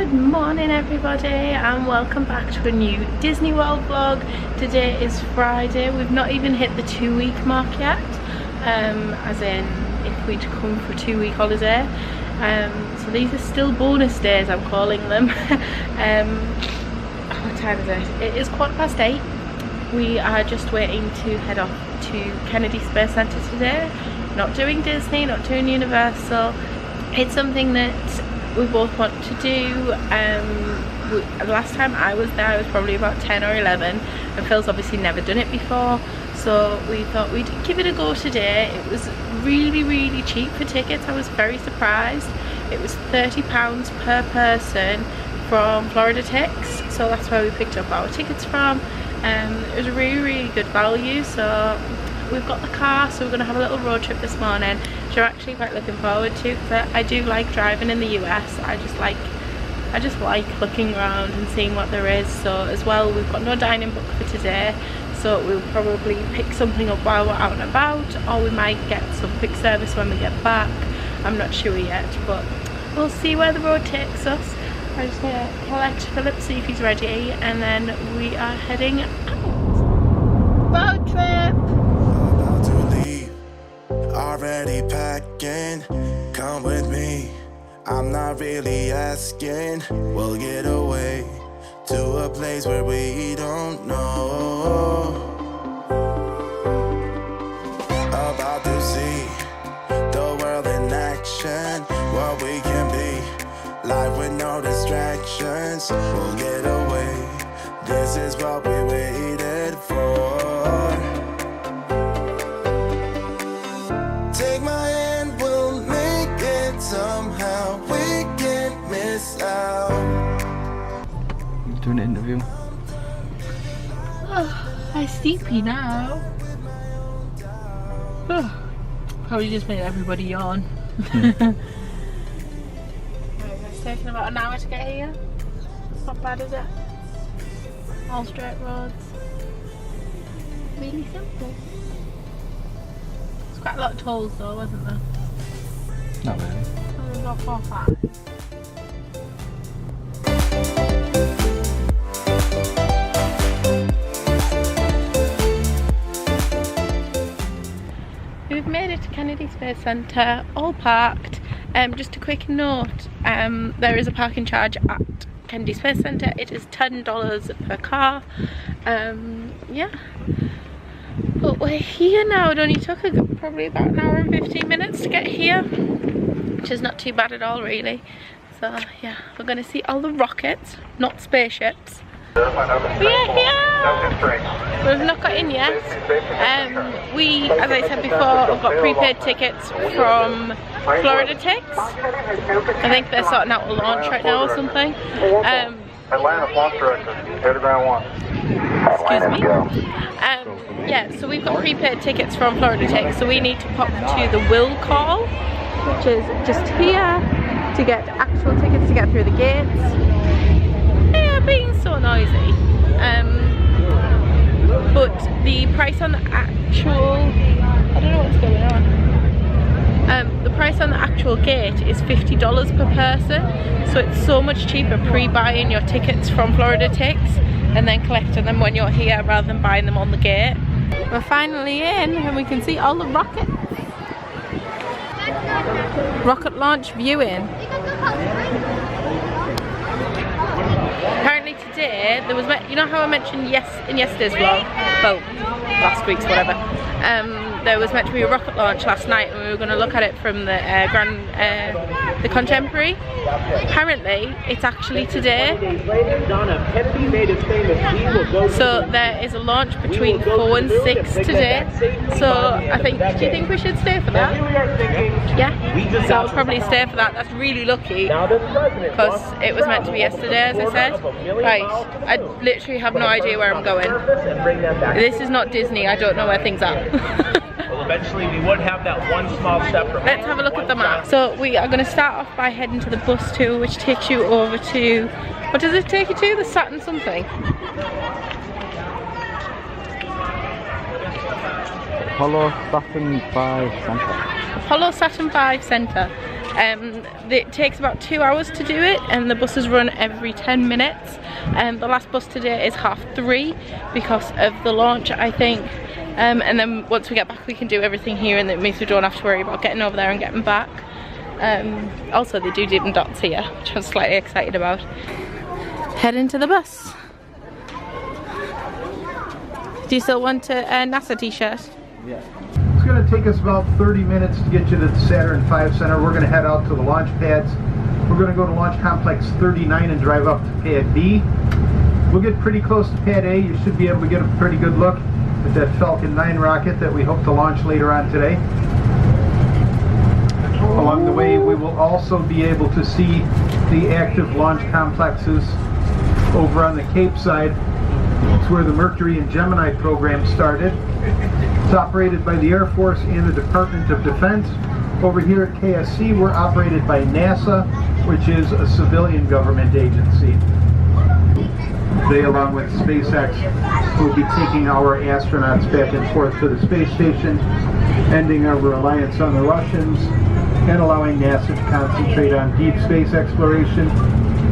Good morning everybody and welcome back to a new Disney World vlog. Today is Friday. We've not even hit the 2-week mark yet, as in if we'd come for a 2-week holiday. So these are still bonus days, I'm calling them. What time is it? It is 8:15. We are just waiting to head off to Kennedy Space Center today. Not doing Disney, not doing Universal. It's something that we both want to do. The last time I was there I was probably about 10 or 11 and Phil's obviously never done it before, so we thought we'd give it a go today. It was really cheap for tickets. I was very surprised. It was £30 per person from Florida Tix, so that's where we picked up our tickets from. It was a really good value. So we've got the car, so we're going to have a little road trip this morning, which I'm actually quite looking forward to, because I do like driving in the US. I just like looking around and seeing what there is. So as well, we've got no dining book for today, so we'll probably pick something up while we're out and about, or we might get some quick service when we get back. I'm not sure yet, but we'll see where the road takes us. I'm just going to collect Philip, see if he's ready, and then we are heading out. Road trip! Already packing, come with me. I'm not really asking. We'll get away to a place where we don't know. About to see the world in action, what we can be. Life with no distractions. We'll get away. This is what we waited for. Take my hand, we'll make it somehow. We can't miss out. You doing an interview? Oh, I'm sleepy now. Oh, probably just made everybody yawn. It's taken about an hour to get here. Not bad, is it? All straight roads. Really simple. Quite a lot of tolls though, wasn't there? Not really. Oh, there's about 4 or 5. We've made it to Kennedy Space Center, all parked. Just a quick note, there is a parking charge at Kennedy Space Center. It is $10 per car. Yeah. But we're here now. It only took probably about an hour and 15 minutes to get here, which is not too bad at all really. So yeah, we're going to see all the rockets, not spaceships. We are here! We've not got in yet. We, as I said before, have got prepaid tickets from Florida Tix. I think they're sorting out a launch right now or something. Atlanta launch director, head to ground 1. Excuse me. Yeah, so we've got prepaid tickets from Florida Tech, so we need to pop to the will call, which is just here, to get actual tickets to get through the gates. They are being so noisy. But the price on the actual, I don't know what's going on. The price on the actual gate is $50 per person, so it's so much cheaper pre-buying your tickets from Florida Tix and then collecting them when you're here rather than buying them on the gate. We're finally in and we can see all the rockets. Rocket launch viewing. Apparently today there was, you know how I mentioned in yesterday's vlog, well, last week's whatever, there was meant to be a rocket launch last night and we were going to look at it from the the Contemporary. Apparently it's actually today. So there is a launch between 4 and 6 today. So I think, do you think we should stay for that? Yeah? So I'll probably stay for that. That's really lucky because it was meant to be yesterday, as I said. Right, I literally have no idea where I'm going. This is not Disney, I don't know where things are. Eventually we would have that one small step from. Let's have a look at the map. So we are going to start off by heading to the bus tour, which takes you over to, what does it take you to? The Saturn something? Apollo Saturn V Center. Apollo Saturn V Center. It takes about 2 hours to do it, and the buses run every 10 minutes. The last bus today is 3:30 because of the launch, I think. And then once we get back we can do everything here, and it means we don't have to worry about getting over there and getting back. Also they do Dippin' Dots here, which I'm slightly excited about. Head into the bus. Do you still want a NASA t-shirt? Yeah. It's going to take us about 30 minutes to get you to the Saturn V Center. We're going to head out to the launch pads. We're going to go to Launch Complex 39 and drive up to Pad B. We'll get pretty close to Pad A. You should be able to get a pretty good look at that Falcon 9 rocket that we hope to launch later on today. Along the way, we will also be able to see the active launch complexes over on the Cape side. It's where the Mercury and Gemini program started. It's operated by the Air Force and the Department of Defense. Over here at KSC, we're operated by NASA, which is a civilian government agency. They, along with SpaceX, will be taking our astronauts back and forth to the space station, ending our reliance on the Russians, and allowing NASA to concentrate on deep space exploration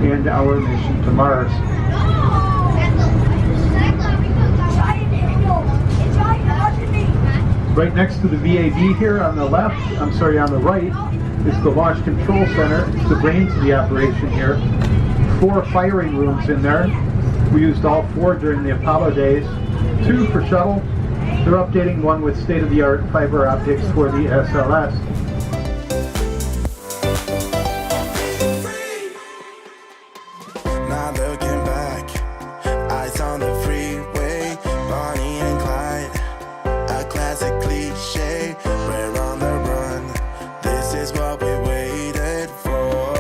and our mission to Mars. Right next to the VAD here on the left, on the right, is the Launch Control Center. It's the brains of the operation here. 4 firing rooms in there. We used all 4 during the Apollo days. 2 for shuttle. They're updating one with state-of-the-art fiber optics for the SLS. Not looking back, eyes on the freeway, Bonnie and Clyde, a classic cliche, we're on the run, this is what we waited for.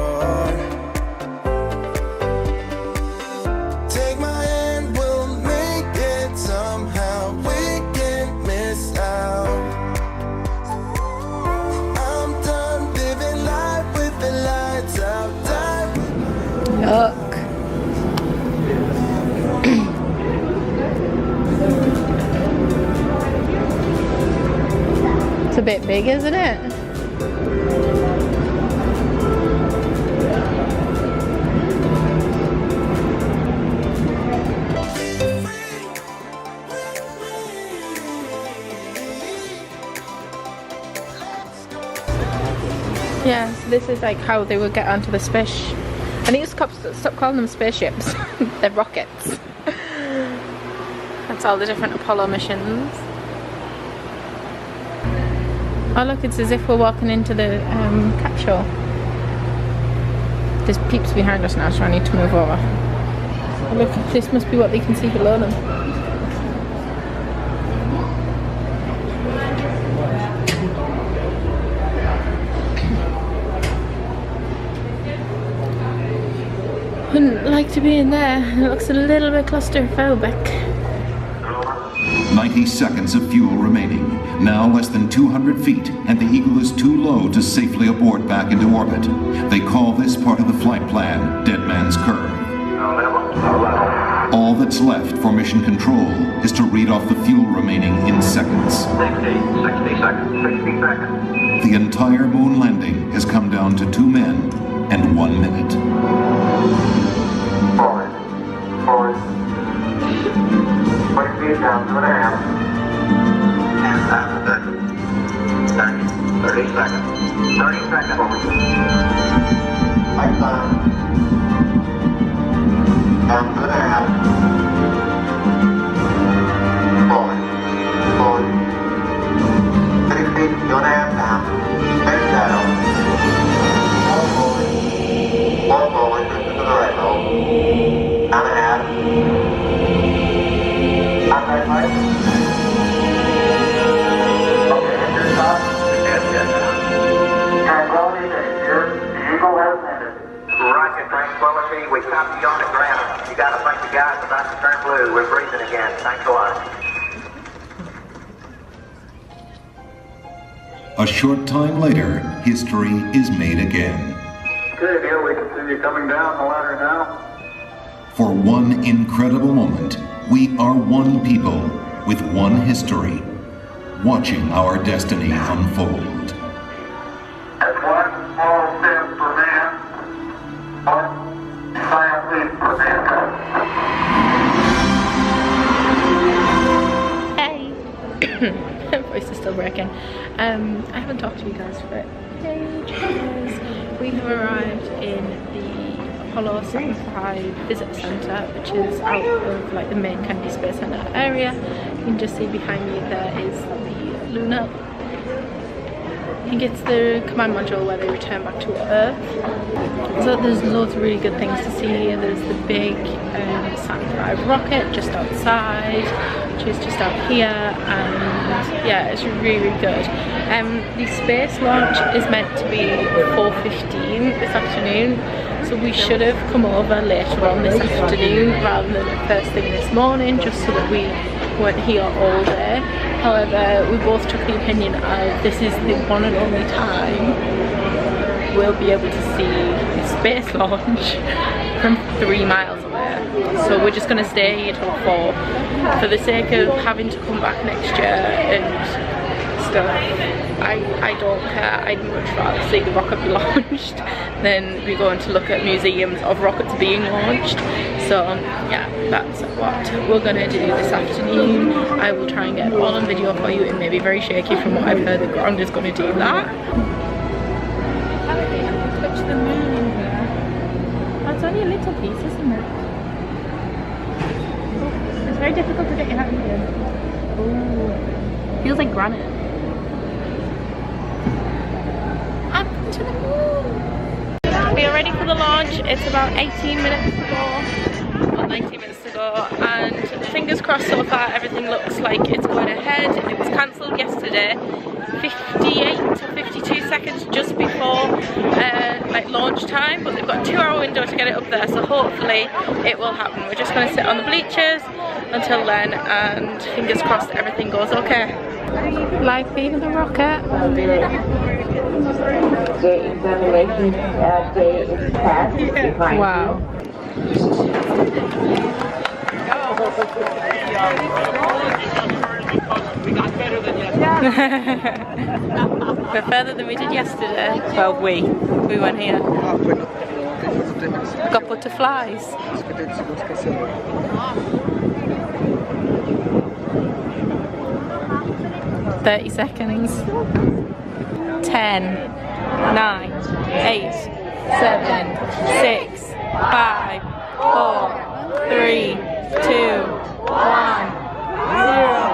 Take my hand, we'll make it somehow, we can't miss out. I'm done living life with the lights out, Look. It's a bit big, isn't it? Yeah, so this is like how they would get onto the space. I need to stop calling them spaceships. They're rockets. That's all the different Apollo missions. Oh look, it's as if we're walking into the capsule. There's peeps behind us now, so I need to move over. Oh, look, this must be what they can see below them. Wouldn't like to be in there. It looks a little bit claustrophobic. 90 seconds of fuel remaining. Now less than 200 feet, and the Eagle is too low to safely abort back into orbit. They call this part of the flight plan Dead Man's Curve. All that's left for mission control is to read off the fuel remaining in seconds. 60 seconds, 60 seconds. The entire moon landing has come down to 2 men and 1 minute. Forward. 20 feet down, 2.5. And that's 30 seconds. 30 seconds. Lights on. Down 2.5. Forward. 30 feet, 2.5 down. Big shadow. More forward, to the right, roll. Down 1.5. Outside pipe. Okay, engine stop. Yes. Tranquility Base here. The Eagle has landed. Rocket Tranquility, we copy you on the ground. You got a bunch of guys about to turn blue. We're breathing again. Thanks a lot. A short time later, history is made again. Okay, Neil, we can see you coming down the ladder now. For one incredible moment, we are one people with one history, watching our destiny unfold. That's one small Voice is still breaking. I haven't talked to you guys for ages. We have arrived in the Apollo 75 Visitor Centre, which is out of like the main Kennedy Space Centre area. You can just see behind me there is the lunar. I think it's the command module where they return back to Earth. So there's loads of really good things to see. There's the big Saturn V rocket just outside, which is just out here, and yeah, it's really, really good. The space launch is meant to be 4:15 this afternoon, so we should have come over later on this afternoon rather than the first thing this morning, just so that we weren't here all day. However, we both took the opinion of this is the one and only time we'll be able to see the space launch from 3 miles away. So we're just going to stay here till 4 for the sake of having to come back next year and stuff. I don't care. I'd much rather see the rocket be launched than be going to look at museums of rockets being launched. So yeah, that's what we're gonna do this afternoon. I will try and get it all on video for you. It may be very shaky from what I've heard. The ground is gonna do that. How do they have to touch the moon in here? That's only a little piece, isn't it? It's very difficult to get your hand in. Oh, feels like granite. Up to the moon. We are ready for the launch. It's about 18 minutes to go. 19 minutes to go, and fingers crossed so far everything looks like it's going ahead. It was cancelled yesterday 58 to 52 seconds just before like launch time, but they've got a 2-hour window to get it up there, so hopefully it will happen. We're just going to sit on the bleachers until then, and fingers crossed everything goes okay. Live feed of the rocket. The examination day is passed. Wow. We got better than yesterday. We're further than we did yesterday. Well, we went here. Got butterflies. 30 seconds. 10, 9, 8, 7, 6, 5, 4, 3, 2, 1, 0.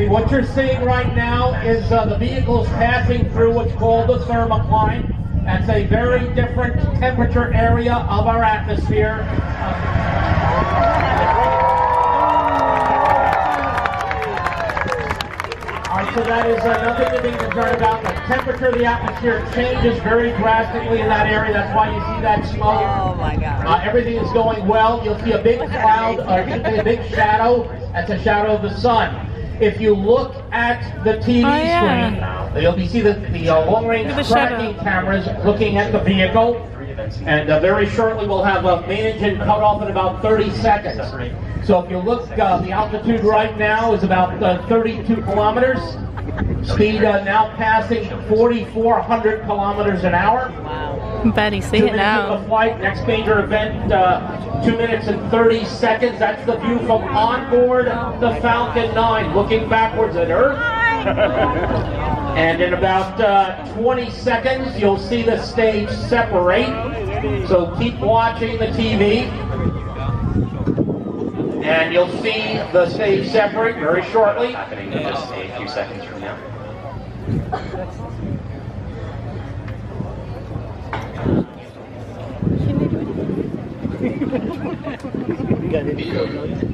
What you're seeing right now is the vehicles passing through what's called the thermocline. That's a very different temperature area of our atmosphere. So that is nothing to be concerned about. The temperature of the atmosphere changes very drastically in that area. That's why you see that smoke. Oh my God. Everything is going well. You'll see a big cloud, a big shadow. That's a shadow of the sun. If you look at the TV screen, you'll see the long-range tracking cameras looking at the vehicle. And very shortly we'll have a main engine cut off in about 30 seconds. So if you look, the altitude right now is about 32 kilometers. Speed now passing 4,400 kilometers an hour. can barely see it now. The flight, next major event, 2 minutes and 30 seconds. That's the view from onboard the Falcon 9, looking backwards at Earth. And in about 20 seconds, you'll see the stage separate. So keep watching the TV. And you'll see the stage separate very shortly. Happening just a few seconds from now.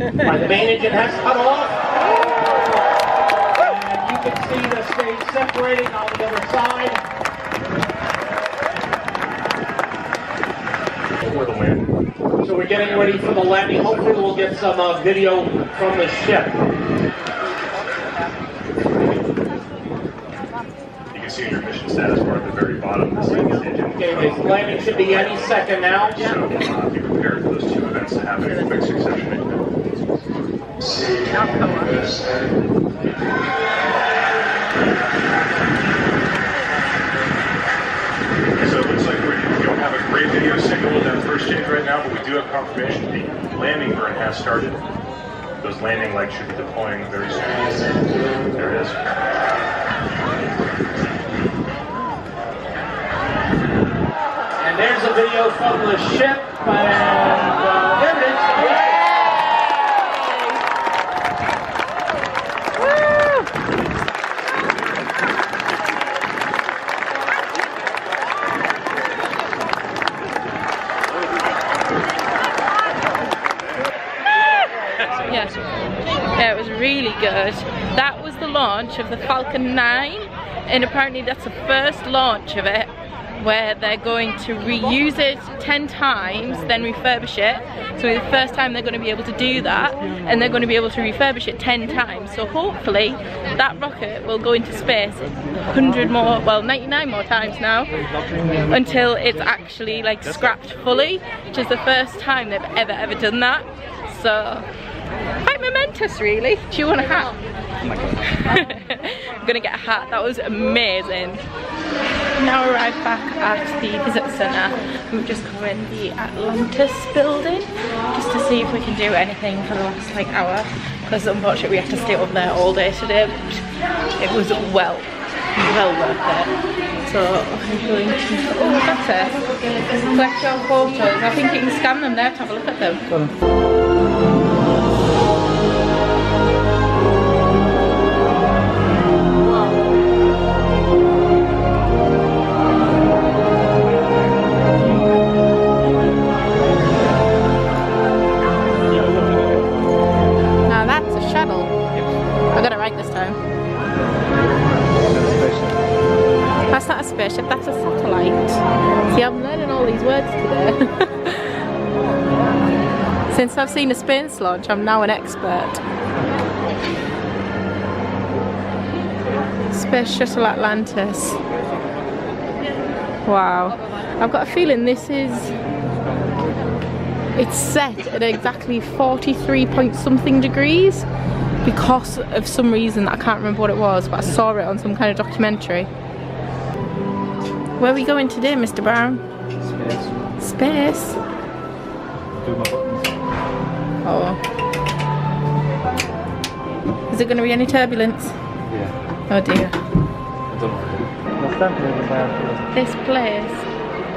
The main engine has cut off. And you can see the stage separating on the other side. For the wind. So we're getting ready for the landing. Hopefully we'll get some video from the ship. You can see your mission status bar at the very bottom. Okay, the landing should be any second now. So be prepared for those two events to happen in quick succession. So it looks like we don't have a great video signal with that first stage right now, but we do have confirmation the landing burn has started. Those landing lights should be deploying very soon. There it is. And there's a video from the ship, and there it is. Yeah, it was really good. That was the launch of the Falcon 9, and apparently that's the first launch of it where they're going to reuse it 10 times, then refurbish it. So the first time they're going to be able to do that, and they're going to be able to refurbish it 10 times. So hopefully that rocket will go into space 100 more, well 99 more times now, until it's actually like scrapped fully, which is the first time they've ever done that. So quite momentous really. Do you want a hat? Oh my god. I'm gonna get a hat. That was amazing. Now arrived back at the visitor centre. We've just come in the Atlantis building just to see if we can do anything for the last like hour, because unfortunately we have to stay up there all day today, but it was well worth it. So I'm going to, oh that's it, collect your photos. I think you can scan them there to have a look at them. That's not a spaceship, that's a satellite. See, I'm learning all these words today. Since I've seen a space launch, I'm now an expert. Space Shuttle Atlantis. Wow. I've got a feeling this is... It's set at exactly 43 point something degrees because of some reason I can't remember what it was, but I saw it on some kind of documentary. Where are we going today, Mr. Brown? Space. Space? Do my buttons. Oh. Is it going to be any turbulence? Yeah. Oh dear. I don't know. This place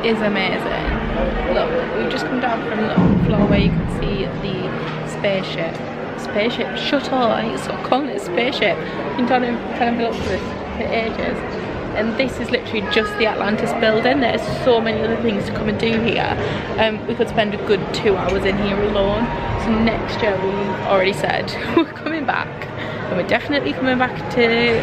is amazing. Look, we've just come down from the floor where you can see the spaceship. Spaceship shuttle, I think it's sort of calling it a spaceship. I've been trying to look for this for ages. And this is literally just the Atlantis building. There's so many other things to come and do here. We could spend a good 2 hours in here alone. So next year we've already said we're coming back. And we're definitely coming back to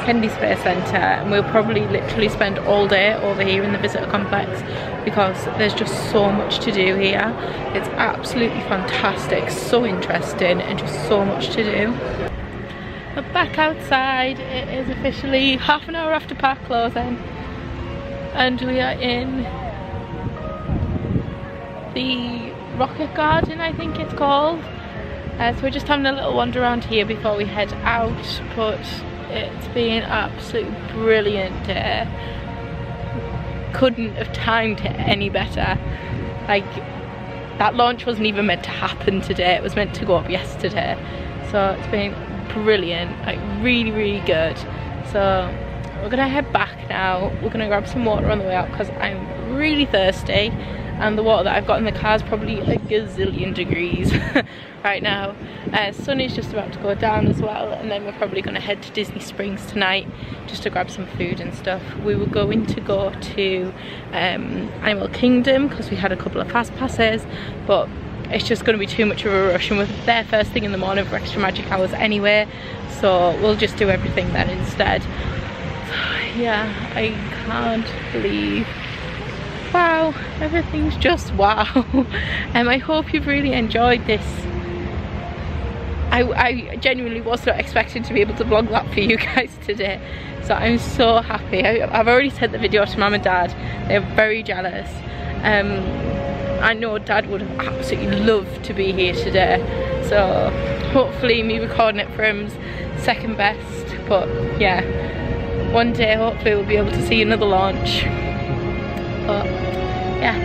Kennedy Space Centre, and we'll probably literally spend all day over here in the visitor complex because there's just so much to do here. It's absolutely fantastic, so interesting, and just so much to do. We're back outside. It is officially half an hour after park closing, and we are in the Rocket Garden, I think it's called. So we're just having a little wander around here before we head out, but it's been an absolutely brilliant day. couldn't have timed it any better. Like, that launch wasn't even meant to happen today, it was meant to go up yesterday. So it's been brilliant, like really, really good. So we're gonna head back now. We're gonna grab some water on the way out because I'm really thirsty, and the water that I've got in the car is probably a gazillion degrees right now. Sun is just about to go down as well, and then we're probably gonna head to Disney Springs tonight just to grab some food and stuff. We were going to go to Animal Kingdom because we had a couple of fast passes, but it's just going to be too much of a rush, and we're there first thing in the morning for extra magic hours anyway, so we'll just do everything then instead. Yeah, I can't believe, wow, everything's just wow. I hope you've really enjoyed this. I genuinely was not expecting to be able to vlog that for you guys today, so I'm so happy. I've already sent the video to Mum and Dad. They're very jealous. I know Dad would have absolutely loved to be here today, so hopefully me recording it for him's second best. But yeah, one day hopefully we'll be able to see another launch. But yeah,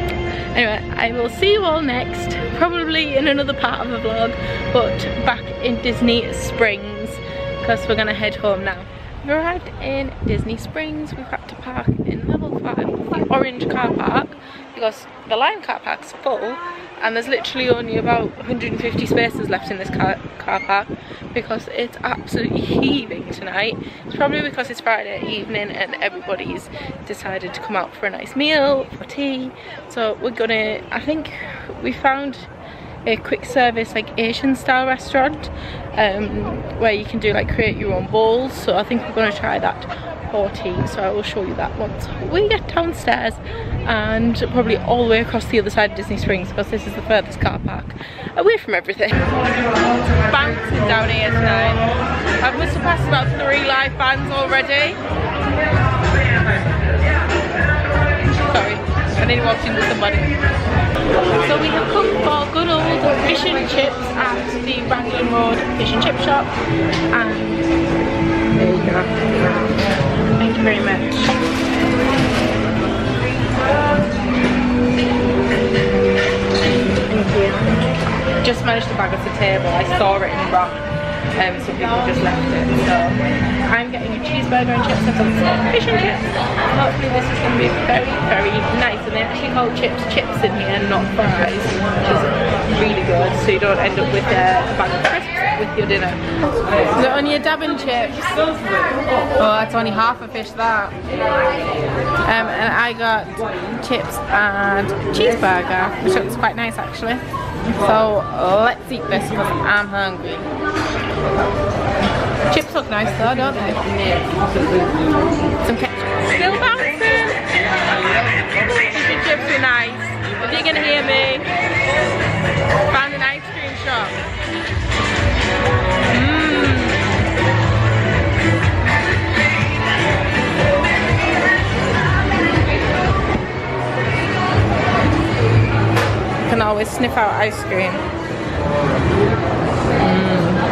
anyway, I will see you all next, probably in another part of the vlog, but back in Disney Springs because we're gonna head home now. We've arrived in Disney Springs. We've had to park in level 5, the orange car park, because the lime car park's full and there's literally only about 150 spaces left in this car park because it's absolutely heaving tonight. It's probably because it's Friday evening and everybody's decided to come out for a nice meal, for tea. So we're gonna, I think we found a quick service like Asian style restaurant where you can do like create your own bowls, so I think we're going to try that for tea, so I will show you that once we get downstairs, and probably all the way across the other side of Disney Springs because this is the furthest car park away from everything. Bouncing down here tonight. I must have passed about 3 live bands already. Sorry, I need to walk into somebody. So we have come for good old fish and chips at the Raglan Road Fish and Chip Shop, and there you go. Thank you very much. Thank you. Just managed to bag us a table. I saw it in wrap, so people just left it. So I'm getting a cheeseburger and chips and some fish and chips. Hopefully this is going to be very, very nice. And they actually call chips in here, not fries, which is really good. So you don't end up with a bag of crisps with your dinner. Is it only a dab and chips? Oh, that's only half a fish that. And I got chips and cheeseburger, which looks quite nice actually. So let's eat this because I'm hungry. Chips look nice though, don't they? Some ketchup. Still bouncing. Fish and chips are nice. If you're gonna hear me, found an ice cream shop. You can always sniff out ice cream.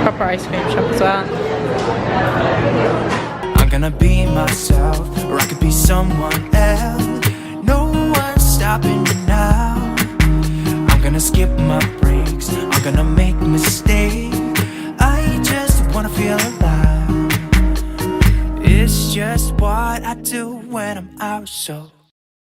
Proper ice cream shop as well. I'm gonna be myself, or I could be someone else. No one's stopping me now. I'm gonna skip my breaks, I'm gonna make mistakes. I just wanna feel alive. It's just what I do when I'm out, so